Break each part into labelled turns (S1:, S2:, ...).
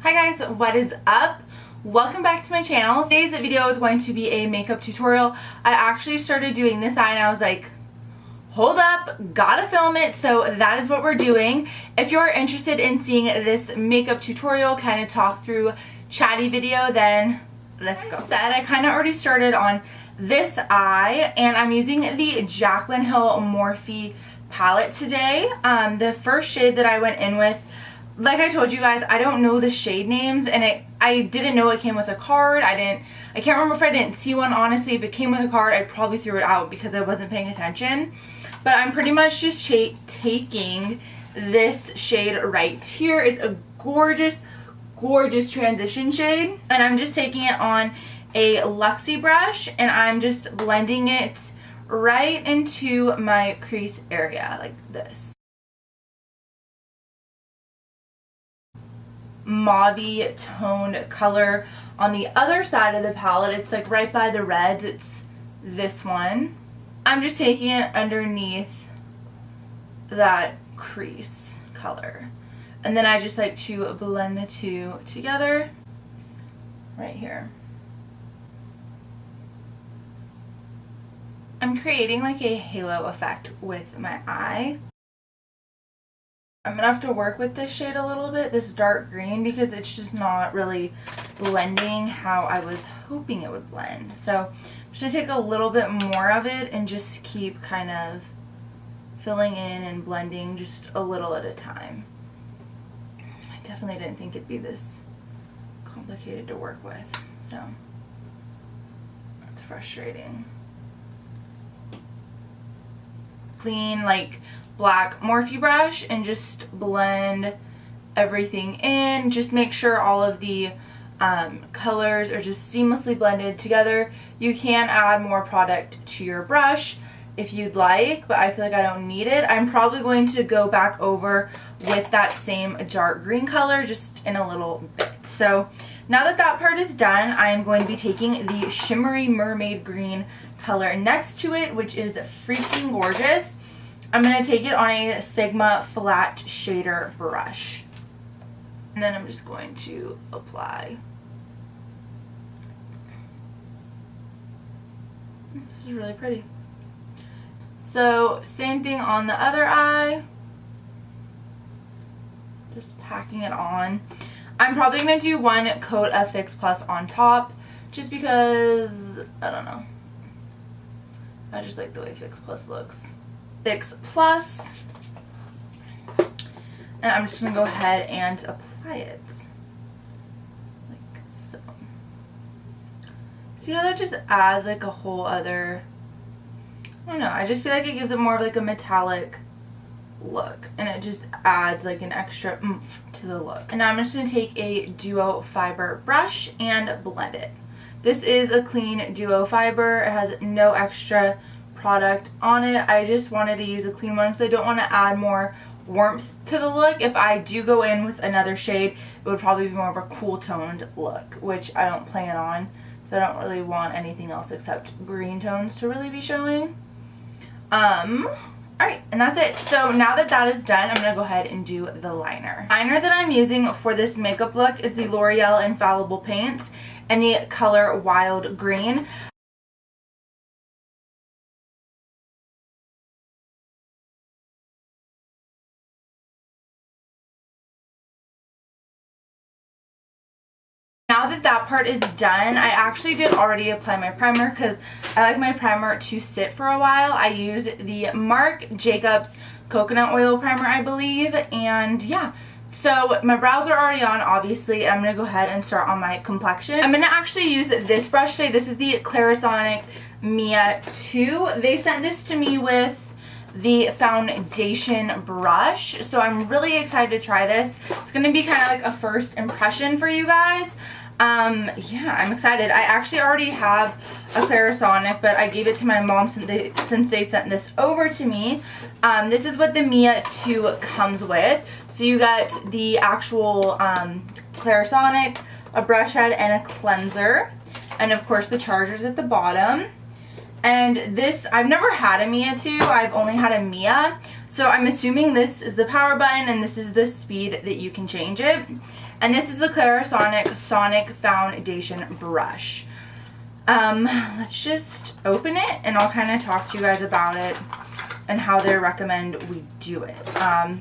S1: Hi guys, what is up? Welcome back to my channel. Today's video is going to be a makeup tutorial. I actually started doing this eye and I was like, hold up, gotta film it. So that is what we're doing. If you're interested in seeing this makeup tutorial, kind of talk through chatty video, then let's go. I kind of already started on this eye and I'm using the Jaclyn Morphe palette today. The first shade that I went in with, like I told you guys, I don't know the shade names, and I didn't know it came with a card. I can't remember if I didn't see one. Honestly, if it came with a card, I probably threw it out because I wasn't paying attention. But I'm pretty much just taking this shade right here. It's a gorgeous, gorgeous transition shade, and I'm just taking it on a Luxie brush, and I'm just blending it right into my crease area like this. Mauve toned color on the other side of the palette. It's like right by the reds. It's this one. I'm just taking it underneath that crease color, and then I just like to blend the two together right here. I'm creating like a halo effect with my eye. I'm gonna have to work with this shade a little bit, this dark green, because it's just not really blending how I was hoping it would blend. So I'm just gonna take a little bit more of it and just keep kind of filling in and blending just a little at a time. I definitely didn't think it'd be this complicated to work with, so that's frustrating. Clean, like, black Morphe brush and just blend everything in. Just make sure all of the colors are just seamlessly blended together. You can add more product to your brush if you'd like, but I feel like I don't need it. I'm probably going to go back over with that same dark green color just in a little bit. So now that that part is done, I'm going to be taking the shimmery mermaid green color next to it, which is freaking gorgeous. I'm going to take it on a Sigma flat shader brush, and then I'm just going to apply. This is really pretty. So same thing on the other eye, just packing it on. I'm probably going to do one coat of Fix Plus on top just because, I don't know, I just like the way Fix Plus looks. Fix Plus, and I'm just going to go ahead and apply it like so. See how that just adds like a whole other, I don't know, I just feel like it gives it more of like a metallic look, and it just adds like an extra oomph to the look. And now I'm just going to take a duo fiber brush and blend it. This is a clean duo fiber. It has no extra product on it. I just wanted to use a clean one because I don't want to add more warmth to the look. If I do go in with another shade, it would probably be more of a cool toned look, which I don't plan on, so I don't really want anything else except green tones to really be showing. Alright, and that's it. So now that that is done, I'm going to go ahead and do the liner. The liner that I'm using for this makeup look is the L'Oreal Infallible Paints and the color Wild Green. Now that that part is done, I actually did already apply my primer because I like my primer to sit for a while. I use the Marc Jacobs Coconut Oil Primer, I believe, and yeah. So my brows are already on, obviously. I'm going to go ahead and start on my complexion. I'm going to actually use this brush today. This is the Clarisonic Mia 2. They sent this to me with the foundation brush, so I'm really excited to try this. It's going to be kind of like a first impression for you guys. Yeah, I'm excited. I actually already have a Clarisonic, but I gave it to my mom since they sent this over to me. This is what the Mia 2 comes with. So you got the actual Clarisonic, a brush head, and a cleanser, and of course the charger's at the bottom. And this, I've never had a Mia 2, I've only had a Mia, so I'm assuming this is the power button and this is the speed that you can change it. And this is the Clarisonic Sonic Foundation Brush. Let's just open it and I'll kind of talk to you guys about it and how they recommend we do it.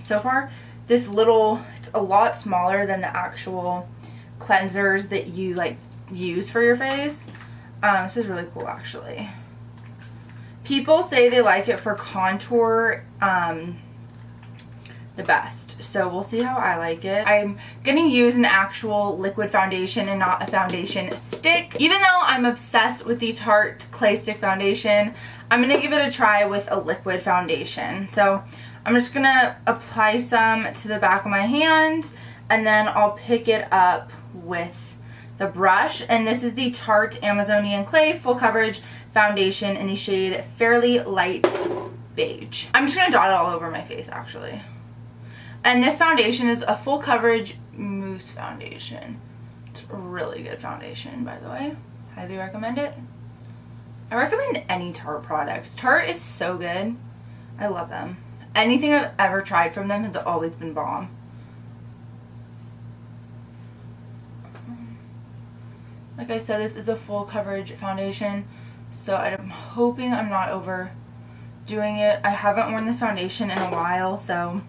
S1: So far, this little, it's a lot smaller than the actual cleansers that you like use for your face. This is really cool actually. People say they like it for contour the best, so we'll see how I like it. I'm gonna use an actual liquid foundation and not a foundation stick. Even though I'm obsessed with the Tarte Clay Stick Foundation, I'm gonna give it a try with a liquid foundation. So I'm just gonna apply some to the back of my hand and then I'll pick it up with the brush. And this is the Tarte Amazonian Clay Full Coverage Foundation in the shade Fairly Light Beige. I'm just gonna dot it all over my face actually. And this foundation is a full coverage mousse foundation. It's a really good foundation, by the way. Highly recommend it. I recommend any Tarte products. Tarte is so good. I love them. Anything I've ever tried from them has always been bomb. Like I said, this is a full coverage foundation, so I'm hoping I'm not overdoing it. I haven't worn this foundation in a while, so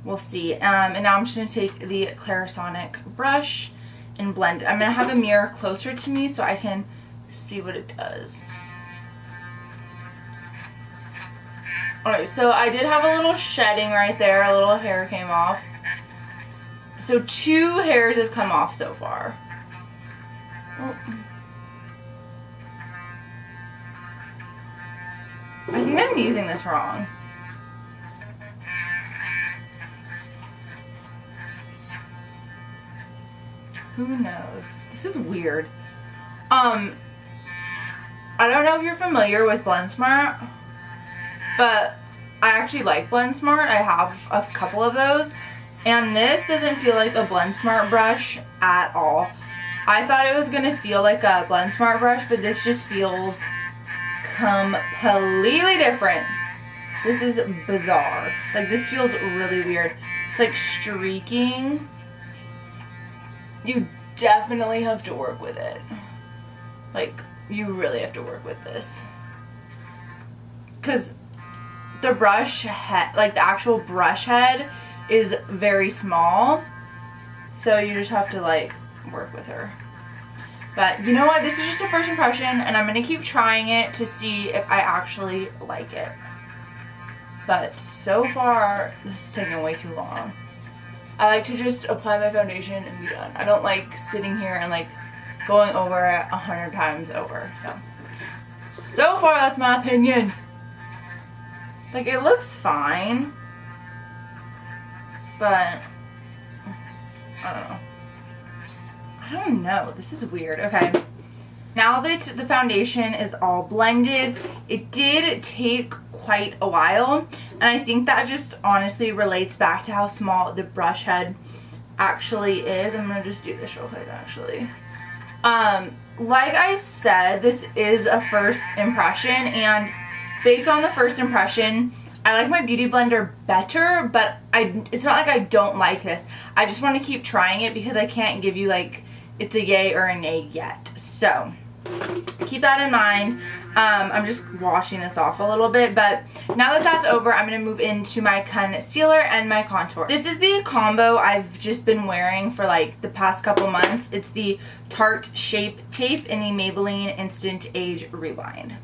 S1: we'll see. And now I'm just going to take the Clarisonic brush and blend it. I'm going to have a mirror closer to me so I can see what it does. Alright, so I did have a little shedding right there. A little hair came off. So 2 hairs have come off so far. Oh. I think I'm using this wrong. Who knows? This is weird. I don't know if you're familiar with BlendSmart, but I actually like BlendSmart. I have a couple of those, and this doesn't feel like a BlendSmart brush at all. I thought it was gonna feel like a BlendSmart brush, but this just feels completely different. This is bizarre. Like, this feels really weird. It's like streaking. You definitely have to work with it. Like, you really have to work with this. Because the brush head, like the actual brush head, is very small. So you just have to, like, work with her. But you know what? This is just a first impression, and I'm going to keep trying it to see if I actually like it. But so far, this is taking way too long. I like to just apply my foundation and be done. I don't like sitting here and like going over it 100 times over. So far that's my opinion. Like, it looks fine, but I don't know. This is weird. Okay. Now that the foundation is all blended, it did take quite a while, and I think that just honestly relates back to how small the brush head actually is. I'm gonna just do this real quick actually. Like I said, this is a first impression, and based on the first impression, I like my beauty blender better, but it's not like I don't like this. I just want to keep trying it because I can't give you like it's a yay or a nay yet. So keep that in mind. I'm just washing this off a little bit, but now that that's over, I'm going to move into my concealer and my contour. This is the combo I've just been wearing for like the past couple months. It's the Tarte Shape Tape in the Maybelline Instant Age Rewind.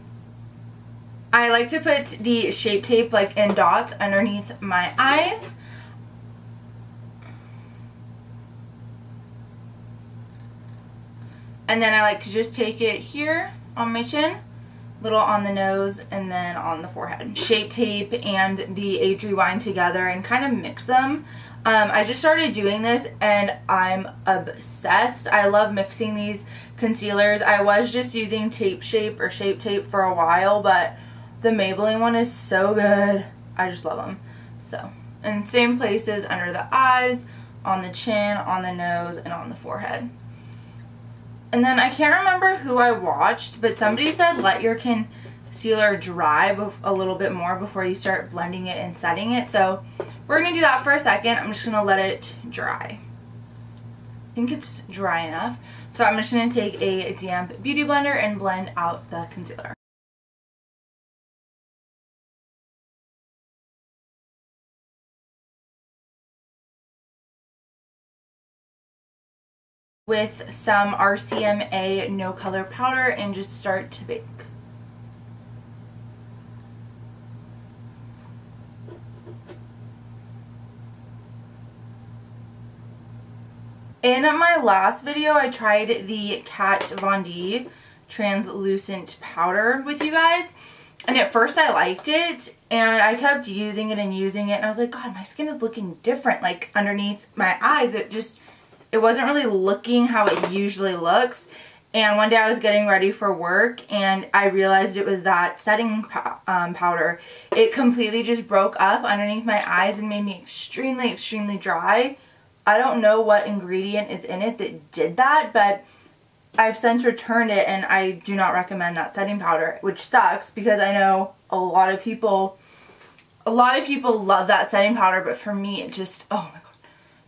S1: I like to put the Shape Tape like in dots underneath my eyes. And then I like to just take it here on my chin, little on the nose, and then on the forehead. Shape Tape and the Age Rewind together and kind of mix them. I just started doing this and I'm obsessed. I love mixing these concealers. I was just using Tape Shape or Shape Tape for a while, but the Maybelline one is so good. I just love them. So, and same places under the eyes, on the chin, on the nose, and on the forehead. And then I can't remember who I watched, but somebody said let your concealer dry a little bit more before you start blending it and setting it. So we're going to do that for a second. I'm just going to let it dry. I think it's dry enough. So I'm just going to take a damp beauty blender and blend out the concealer. With some RCMA no color powder and just start to bake. In my last video, I tried the Kat Von D translucent powder with you guys, and at first I liked it, and I kept using it, and I was like, God, my skin is looking different, like underneath my eyes. It wasn't really looking how it usually looks. And one day I was getting ready for work and I realized it was that setting powder. It completely just broke up underneath my eyes and made me extremely, extremely dry. I don't know what ingredient is in it that did that, but I've since returned it and I do not recommend that setting powder, which sucks because I know a lot of people love that setting powder, but for me it just, oh my God,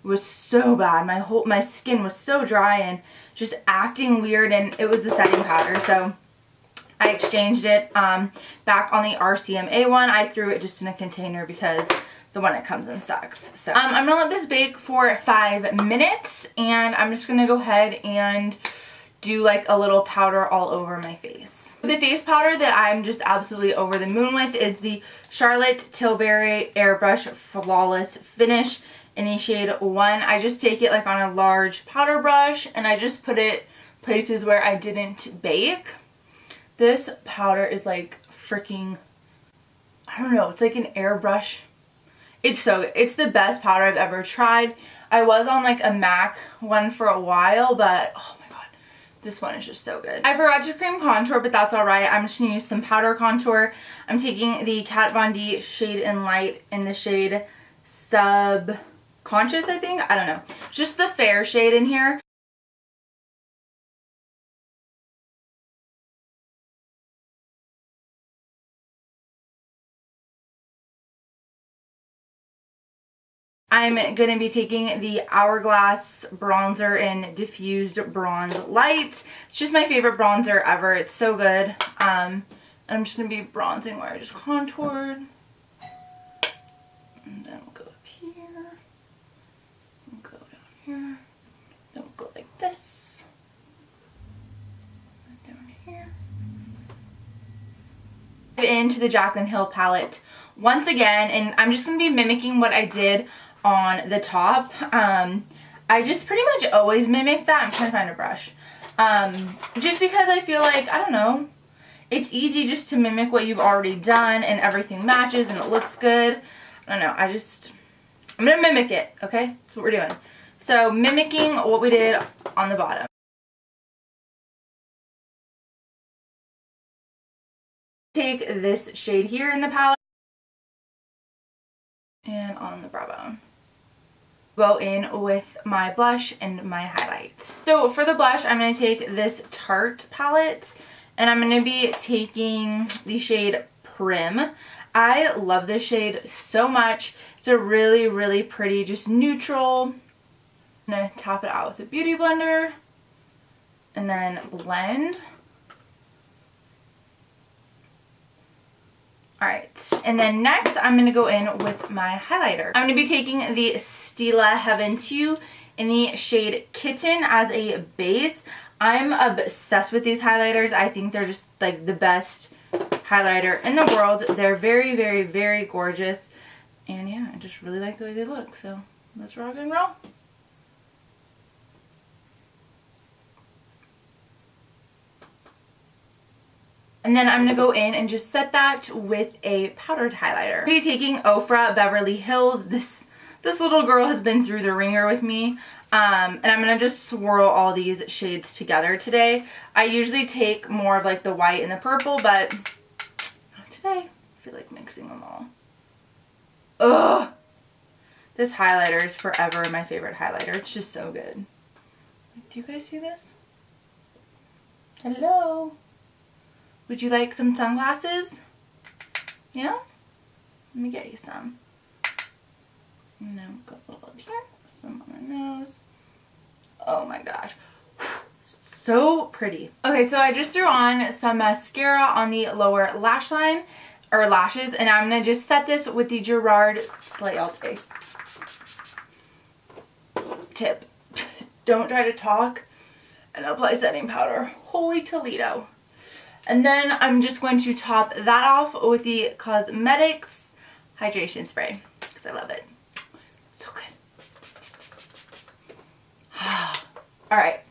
S1: it was so bad. My skin was so dry and just acting weird, and it was the setting powder. So I exchanged it back on the RCMA one. I threw it just in a container because the one it comes in sucks. So I'm gonna let this bake for 5 minutes, and I'm just gonna go ahead and do like a little powder all over my face. The face powder that I'm just absolutely over the moon with is the Charlotte Tilbury Airbrush Flawless Finish in the shade 1. I just take it like on a large powder brush and I just put it places where I didn't bake. This powder is like freaking, I don't know, it's like an airbrush. It's so good. It's the best powder I've ever tried. I was on like a MAC one for a while, but oh my God, this one is just so good. I forgot to cream contour, but that's alright. I'm just gonna use some powder contour. I'm taking the Kat Von D Shade and Light in the shade Subconscious, I think. I don't know. Just the fair shade in here. I'm going to be taking the Hourglass bronzer in Diffused Bronze Light. It's just my favorite bronzer ever. It's so good. And I'm just going to be bronzing where I just contoured. And then we'll go up here. We'll go down here. Then we'll go like this. And down here. Into the Jaclyn Hill palette once again. And I'm just going to be mimicking what I did on the top. I just pretty much always mimic that. I'm trying to find a brush. Just because I feel like, I don't know, it's easy just to mimic what you've already done and everything matches and it looks good. I don't know, I'm gonna mimic it, okay? That's what we're doing. So mimicking what we did on the bottom. Take this shade here in the palette and on the brow bone. Go in with my blush and my highlight. So for the blush, I'm going to take this Tarte palette and I'm going to be taking the shade Prim. I love this shade so much. It's a really, really pretty, just neutral. I'm going to tap it out with a beauty blender and then blend. Alright, and then next I'm going to go in with my highlighter. I'm going to be taking the Stila Heaven 2 in the shade Kitten as a base. I'm obsessed with these highlighters. I think they're just like the best highlighter in the world. They're very, very, very gorgeous. And yeah, I just really like the way they look. So let's rock and roll. And then I'm going to go in and just set that with a powdered highlighter. I'm going to be taking Ofra Beverly Hills. This little girl has been through the ringer with me. And I'm going to just swirl all these shades together today. I usually take more of like the white and the purple, but not today. I feel like mixing them all. Ugh! This highlighter is forever my favorite highlighter. It's just so good. Do you guys see this? Hello? Would you like some sunglasses? Yeah? Let me get you some. And then go a little up here, some on the nose. Oh my gosh. So pretty. Okay, so I just threw on some mascara on the lower lash line, or lashes, and I'm going to just set this with the Gerard Slay All Day. Tip. Don't try to talk and apply setting powder. Holy Toledo. And then I'm just going to top that off with the Cosmetics hydration spray because I love it. So good. Alright.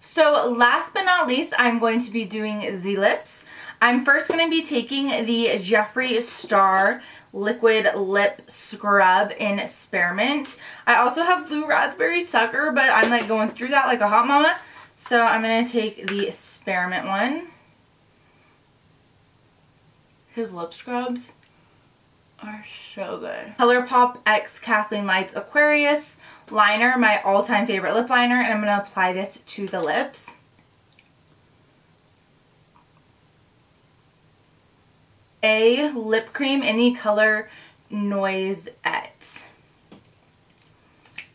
S1: So last but not least, I'm going to be doing the lips. I'm first going to be taking the Jeffree Star Liquid Lip Scrub in Spearmint. I also have Blue Raspberry Sucker, but I'm like going through that like a hot mama. So I'm going to take the Spearmint one. His lip scrubs are so good. ColourPop X Kathleen Lights Aquarius liner, my all-time favorite lip liner, and I'm going to apply this to the lips. A lip cream in the color Noisette.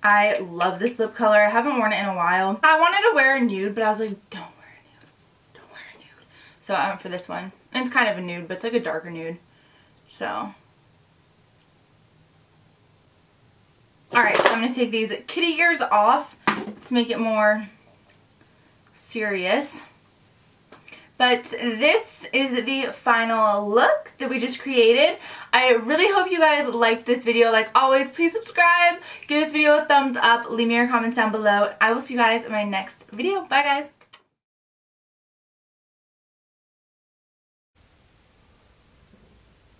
S1: I love this lip color. I haven't worn it in a while. I wanted to wear a nude, but I was like, don't wear a nude. Don't wear a nude. So I went for this one. And it's kind of a nude, but it's like a darker nude. So. Alright, so I'm going to take these kitty ears off to make it more serious. But this is the final look that we just created. I really hope you guys liked this video. Like always, please subscribe, give this video a thumbs up, leave me your comments down below. I will see you guys in my next video. Bye guys.